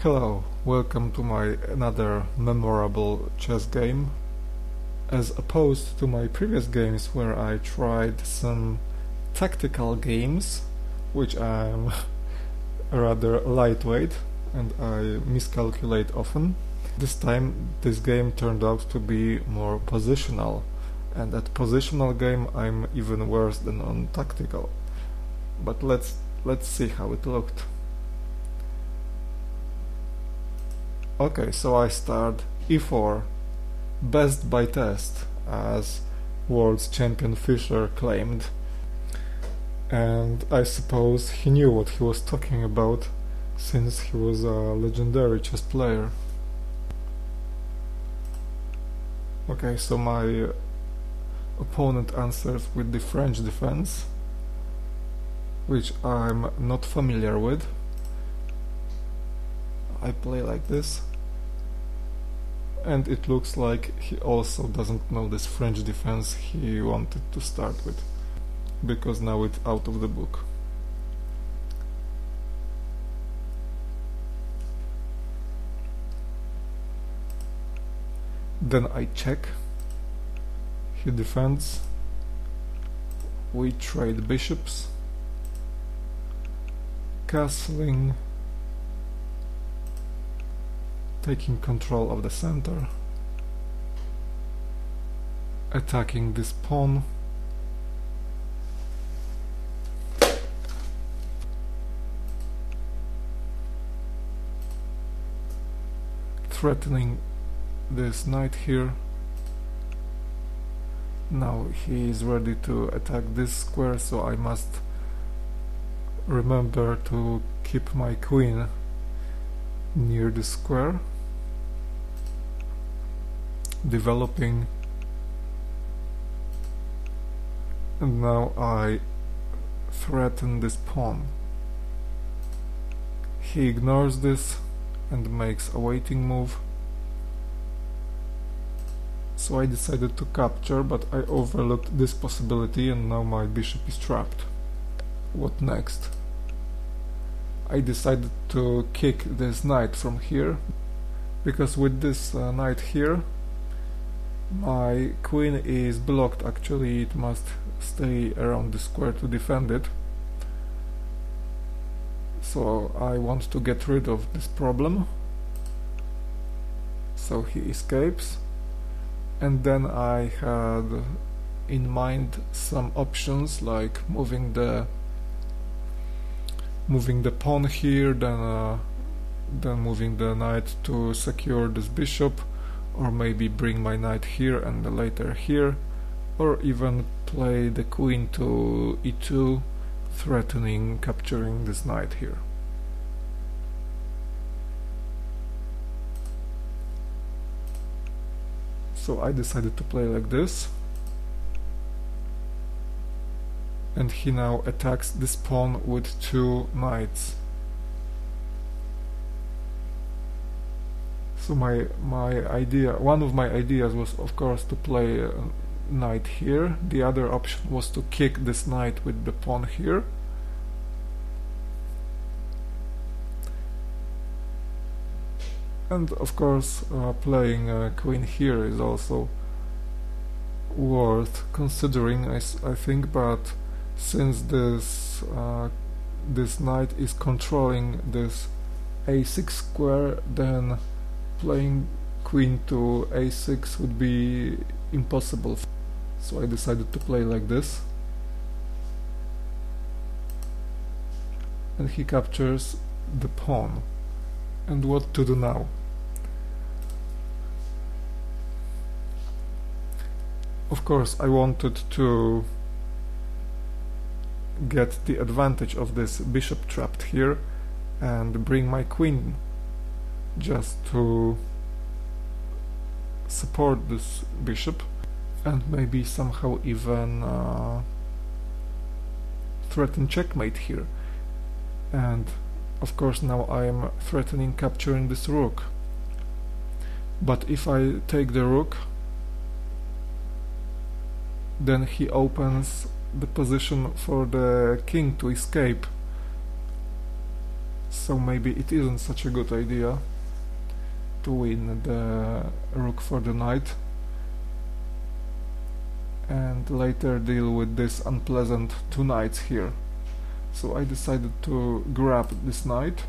Hello, welcome to my another memorable chess game. As opposed to my previous games where I tried some tactical games, which I'm rather lightweight and I miscalculate often, this time this game turned out to be more positional, and at positional game I'm even worse than on tactical. But let's see how it looked. Okay, so I start e4, best by test, as world champion Fischer claimed. And I suppose he knew what he was talking about, since he was a legendary chess player. Okay, so my opponent answers with the French defense, which I'm not familiar with. I play like this. And it looks like he also doesn't know this French defense he wanted to start with, because now it's out of the book. Then I check, he defends, we trade bishops, castling, taking control of the center, attacking this pawn, threatening this knight here. Now he is ready to attack this square, so I must remember to keep my queen near the square, developing, and now I threaten this pawn. He ignores this and makes a waiting move, so I decided to capture, but I overlooked this possibility and now my bishop is trapped. What next? I decided to kick this knight from here, because with this knight here my queen is blocked. Actually, it must stay around the square to defend it, so I want to get rid of this problem. So he escapes, and then I had in mind some options like moving the pawn here, then moving the knight to secure this bishop, or maybe bring my knight here and later here, or even play the queen to e2, threatening capturing this knight here. So I decided to play like this, and he now attacks this pawn with two knights. So one of my ideas was, of course, to play a knight here. The other option was to kick this knight with the pawn here. And of course, playing queen here is also worth considering, I think, but since this knight is controlling this a6 square, then playing queen to a6 would be impossible. So I decided to play like this, and he captures the pawn. And what to do now? Of course, I wanted to get the advantage of this bishop trapped here and bring my queen just to support this bishop, and maybe somehow even threaten checkmate here. And of course now I am threatening capturing this rook, but if I take the rook, then he opens the position for the king to escape, so maybe it isn't such a good idea to win the rook for the knight and later deal with this unpleasant two knights here. So I decided to grab this knight.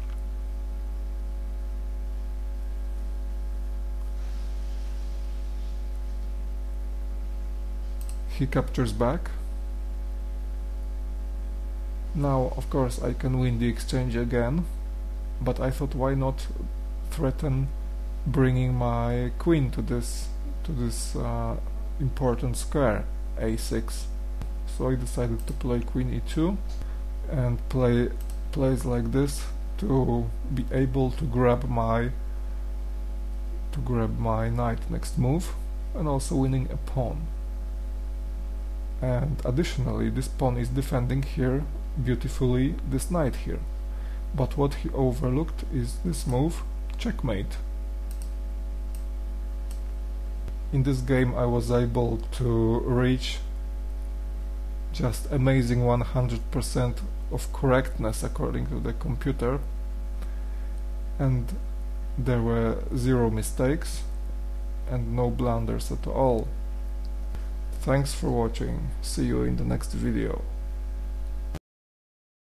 He captures back. Now, of course, I can win the exchange again, but I thought, why not threaten bringing my queen to this important square, a6. So I decided to play queen e2 and plays like this to be able to grab my knight next move, and also winning a pawn. And additionally, this pawn is defending here beautifully this knight here. But what he overlooked is this move, checkmate. In this game I was able to reach just amazing 100% of correctness according to the computer, and there were 0 mistakes and no blunders at all. Thanks for watching, see you in the next video.